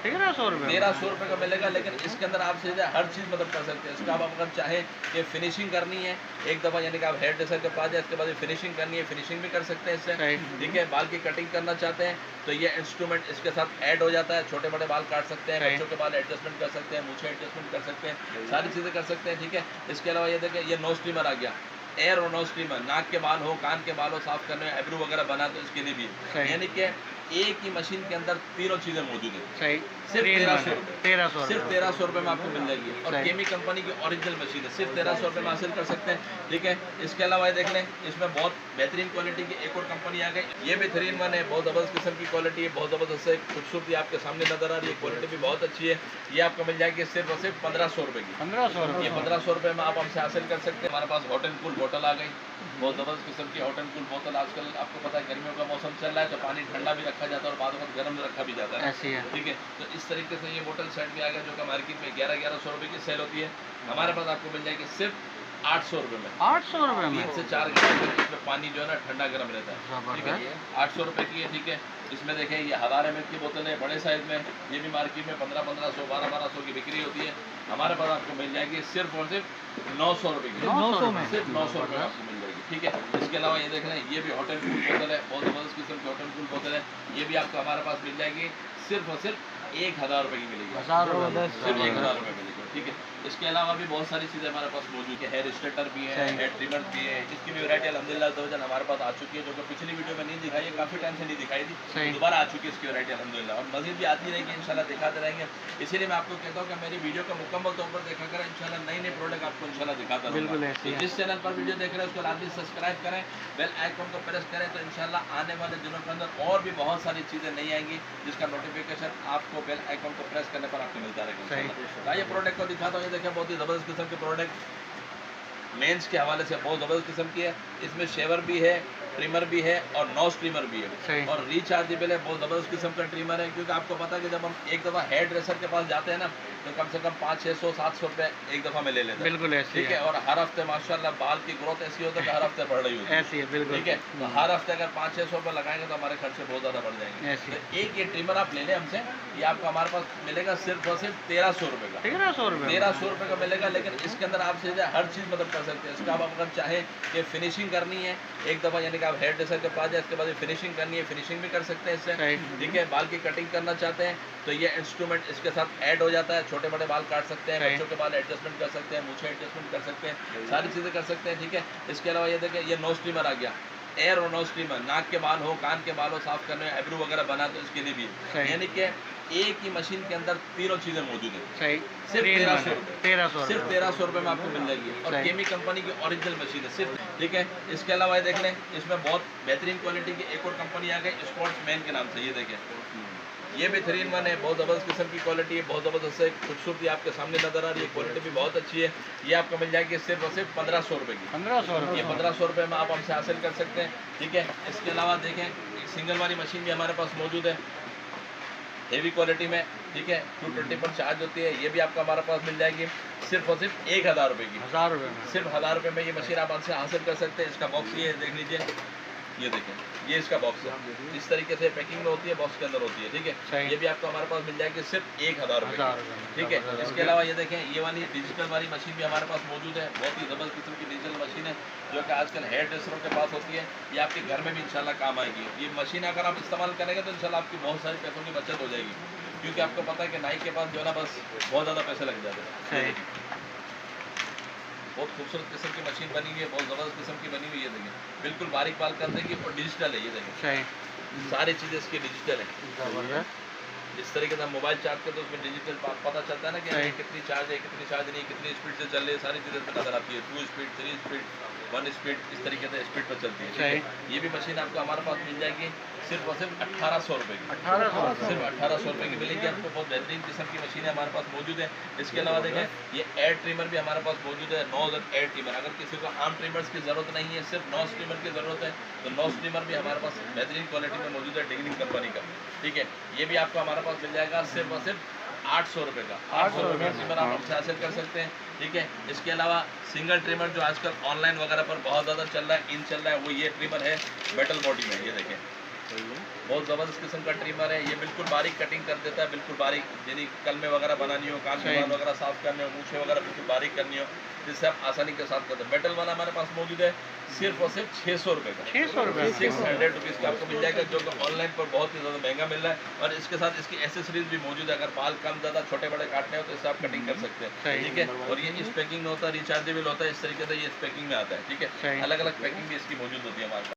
1300 रुपये का मिलेगा। लेकिन इसके अंदर आप सीधे हर चीज़ मतलब कर सकते हैं। इसका आप अगर चाहें कि फिनिशिंग करनी है एक दफ़ा, यानी कि आप हेयर ड्रेसर के पास जाए, इसके बाद फिनिशिंग करनी है, फिनिशिंग भी कर सकते हैं इससे, ठीक है। बाल की कटिंग करना चाहते हैं तो ये इंस्ट्रूमेंट इसके साथ ऐड हो जाता है। छोटे बड़े बाल काट सकते हैं, बच्चों के बाल एडजस्टमेंट कर सकते हैं, मूछें एडजस्टमेंट कर सकते हैं, सारी चीज़ें कर सकते हैं, ठीक है। इसके अलावा ये देखें, ये नो स्टीमर आ गया, एयर और नो स्टीमर, नाक के बाल हो, कान के बाल हो साफ करने में, आईब्रो वगैरह बना तो इसके लिए भी, यानी कि एक ही मशीन के अंदर तीनों चीज़ें मौजूद हैं। सिर्फ 1300 रुपये में आपको मिल जाएगी। और केमी कंपनी की ओरिजिनल मशीन है, सिर्फ 1300 रुपये में हासिल कर सकते हैं, ठीक है। इसके अलावा ये देख लें, इसमें बहुत बेहतरीन क्वालिटी की एक और कंपनी आ गई, ये भी 3-in-1 है, बहुत ज़बरदस्त किस्म की क्वालिटी है, बहुत ज़बरदस्त है, खूबसूरती आपके सामने नजर आ रही है, क्वालिटी भी बहुत अच्छी है। ये आपको मिल जाएगी सिर्फ और सिर्फ 1500 रुपये की। 1500 रुपये में आप हमसे हासिल कर सकते हैं। हमारे पास हॉट एंड कूल बोतल आ गई, बहुत ज़बरदस्त किस्म की हॉट एंड कूल बोतल। आजकल आपको पता है गर्मियों का मौसम चल रहा है तो पानी ठंडा भी रखा जाता है और बाद में गर्म रखा भी जाता है, ठीक है। तो इस तरीके से ये बोतल सेट भी आ गया जो कि मार्केट में 1100 रुपये की सेल होती है, हमारे पास आपको मिल जाएगी सिर्फ 800 रुपये में। 800 रुपये में 3 से 4 घंटे इसमें पानी जो है ना ठंडा गर्म रहता है, ठीक है। 800 रुपये की है, ठीक है। इसमें देखें ये 1000 ml की बोतल है बड़े साइज़ में, ये भी मार्केट में 1500, 1200 की बिक्री होती है, हमारे पास आपको मिल जाएगी सिर्फ और सिर्फ 900 रुपये की। 900 में सिर्फ 900 रुपये आपको मिल जाएगी, ठीक है। इसके अलावा ये देख रहे हैं, ये भी हॉट एंड कूल बोतल है, बहुत ज़बरदस्त किस्म की हॉट एंड कूल बोतल है, ये भी आपको हमारे पास मिल जाएगी सिर्फ और सिर्फ 1000 रुपये की मिलेगी, सिर्फ 1000 रुपये मिलेगी, ठीक है। इसके अलावा भी बहुत सारी चीज़ें हमारे पास मौजूद है, हेयर स्ट्रेटनर भी है, हेयर ट्रिमर भी है, इसकी भी वैरायटी अल्हम्दुलिल्लाह हमारे पास आ चुकी है, जो कि पिछली वीडियो में नहीं दिखाई है, काफ़ी टाइम से नहीं दिखाई थी, दोबारा आ चुकी है इसकी वैरायटी अल्हम्दुलिल्लाह, और मज़ीद भी आती रहेगी इंशाल्लाह, दिखाते रहेंगे। इसीलिए मैं आपको कहता हूँ कि मेरी वीडियो को मुकम्मल तौर पर देखा करें, इंशाल्लाह नई नई प्रोडक्ट आपको इंशाल्लाह दिखाता रहूँगा। तो जिस चैनल पर वीडियो देख रहे हैं उसको लाजमी सब्सक्राइब करें, बेल आइकन को प्रेस करें, तो इंशाल्लाह आने वाले दिनों के अंदर और भी बहुत सारी चीज़ें नहीं आएंगी जिसका नोटिफिकेशन आपको बेल आइकन को प्रेस करने पर आपको मिलता रहेगा। ये प्रोडक्ट को दिखाता हूँ, ये देखें बहुत ही ज़बरदस्त किस्म के प्रोडक्ट मेंस के हवाले से बहुत ज़बरदस्त किस्म की है। इसमें शेवर भी है, ट्रिमर भी है और नो स्ट्रीमर भी है, और रिचार्जेबल है, बहुत ज़बरदस्त किस्म का ट्रिमर है। क्योंकि आपको पता है कि जब हम एक दफ़ा हेयर ड्रेसर के पास जाते हैं ना तो कम से कम 500, 600, 700 रुपये एक दफ़ा में ले लेते हैं, बिल्कुल ठीक है। और हर हफ्ते माशाल्लाह बाल की ग्रोथ ऐसी होती है कि हर हफ्ते बढ़ रही होती है, ऐसी है, बिल्कुल ठीक है। तो हर हफ्ते अगर 500-600 रुपये लगाएंगे तो हमारे खर्चे बहुत ज़्यादा बढ़ जाएंगे। तो एक ये ट्रिमर आप ले लें हमसे, ये आपको हमारे पास मिलेगा सिर्फ और सिर्फ 1300 रुपये का, 1300 रुपये का मिलेगा। लेकिन इसके अंदर आप सीधे हर चीज़ मतलब कर सकते हैं। इसका आप अगर चाहें कि फिनिशिंग करनी है एक दफ़ा, यानी कि आप हेयर ड्रेसर के पास जाए, इसके बाद फिनिशिंग करनी है, फिनिशिंग भी कर सकते हैं इससे, ठीक है। बाल की कटिंग करना चाहते हैं तो ये इंस्ट्रूमेंट इसके साथ ऐड हो जाता है, छोटे बड़े बाल काट सकते हैं, बच्चों के बाल एडजस्टमेंट कर सकते हैं, मूछें एडजस्टमेंट कर सकते हैं, सारी चीज़ें कर सकते हैं, ठीक है। इसके अलावा ये देखें, ये नो स्टीमर आ गया, एयर और नो स्टीमर, नाक के बाल हो, कान के बाल हो साफ करने में, आईब्रो वगैरह बना तो इसके लिए भी, यानी कि एक ही मशीन के अंदर तीनों चीज़ें मौजूद हैं। सिर्फ 1300 रुपये में आपको मिल जाएगी। और केमी कंपनी की ओरिजिनल मशीन है सिर्फ, ठीक है। इसके अलावा ये देख लें, इसमें बहुत बेहतरीन क्वालिटी की एक और कंपनी आ गई स्पोर्ट्समैन के नाम से, ये देखें, ये भी 3-in-1 है, बहुत ज़बरदस्त किस्म की क्वालिटी है, बहुत ज़बरदस्त है, खूबसूरती आपके सामने नजर आ रही है, क्वालिटी भी बहुत अच्छी है। ये आपको मिल जाएगी सिर्फ और सिर्फ 1500 रुपये की। 1500 रुपये में आप हमसे हासिल कर सकते हैं, ठीक है। इसके अलावा देखें, एक सिंगल वाली मशीन भी हमारे पास मौजूद है हेवी क्वालिटी में, ठीक है, 220 पर चार्ज होती है, ये भी आपको हमारे पास मिल जाएगी सिर्फ और सिर्फ 1000 रुपये की। 1000 रुपये में, सिर्फ 1000 रुपये में ये मशीन आप हमसे हासिल कर सकते हैं। इसका बॉक्स ये देख लीजिए, ये देखें, ये इसका बॉक्स है, इस तरीके से पैकिंग में होती है, बॉक्स के अंदर होती है, ठीक है। ये भी आपको हमारे पास मिल जाएगी सिर्फ 1000 रुपये, ठीक है। इसके अलावा ये देखें, ये वाली डिजिटल वाली मशीन भी हमारे पास मौजूद है, बहुत ही ज़बरदस्त किस्म की डिजिटल मशीन है जो कि आजकल हेयर ड्रेसरों के पास होती है, ये आपके घर में भी इंशाल्लाह काम आएगी। ये मशीन अगर आप इस्तेमाल करेंगे तो इंशाल्लाह आपकी बहुत सारी पैसों की बचत हो जाएगी, क्योंकि आपको पता है कि नाई के पास जो है ना बस बहुत ज़्यादा पैसे लग जाते हैं। बहुत खूबसूरत किस्म की मशीन बनी हुई है, बहुत ज़बरदस्त किस्म की बनी हुई है, देखें, बिल्कुल बारीक बाल कर देगी और डिजिटल है, ये देखें, सारी चीज़ें इसकी डिजिटल है। इस तरीके से हम मोबाइल चार्ज करते तो उसमें डिजिटल पता चलता है ना कि कितनी चार्ज है, कितनी चार्ज नहीं, कितनी स्पीड से चल रही है, सारी चीज़ें नजर आती है, 2 स्पीड, 3 स्पीड, 1 स्पीड, इस तरीके से स्पीड पर चलती है। ये भी मशीन आपको हमारे पास मिल जाएगी सिर्फ और सिर्फ 1800 रुपये की, सिर्फ 1800 रुपये की मिलेगी आपको। बहुत बेहतरीन किस्म की मशीनें हमारे पास मौजूद है। इसके अलावा देखें, ये एयर ट्रिमर भी हमारे पास मौजूद है, नोज और एयर ट्रिमर। अगर किसी को आम ट्रिमर्स की ज़रूरत नहीं है, सिर्फ नोज ट्रिमर की ज़रूरत है तो नोज ट्रिमर भी हमारे पास बेहतरीन क्वालिटी में मौजूद है, डिग्निंग कंपनी का, ठीक है। ये भी आपको हमारे पास मिल जाएगा सिर्फ और सिर्फ 800 रुपये का, 800 रुपये का ट्रिमर आप हमसे हासिल कर सकते हैं, ठीक है। इसके अलावा सिंगल ट्रिमर जो आजकल ऑनलाइन वगैरह पर बहुत ज़्यादा चल रहा है, इन चल रहा है, वो ये ट्रिमर है मेटल बॉडी में, ये देखें, बहुत ज़बरदस्त किस्म का ट्रिमर है ये, बिल्कुल बारीक कटिंग कर देता है, बिल्कुल बारीक, यानी कलमे वगैरह बनानी हो, कान के बाल वगैरह साफ करने हो, मूछें वगैरह बिल्कुल बारीक करनी हो, जिससे आप आसानी के साथ करते हैं। मेटल वाला हमारे पास मौजूद है सिर्फ और सिर्फ 600 रुपये का, 600 रुपये 600 रुपीज़ का आपको मिल जाएगा, जो कि ऑनलाइन पर बहुत ही ज़्यादा महंगा मिल रहा है। और इसके साथ इसकी एसेसरीज भी मौजूद है, अगर बाल कम ज़्यादा छोटे बड़े काटने हो तो इससे आप कटिंग कर सकते हैं, ठीक है। और ये इस पैकिंग में होता है, रिचार्जेबल होता है, इस तरीके से ये इस पैकिंग में आता है, ठीक है। अलग अलग पैकिंग भी इसकी मौजूद होती है हमारे पास।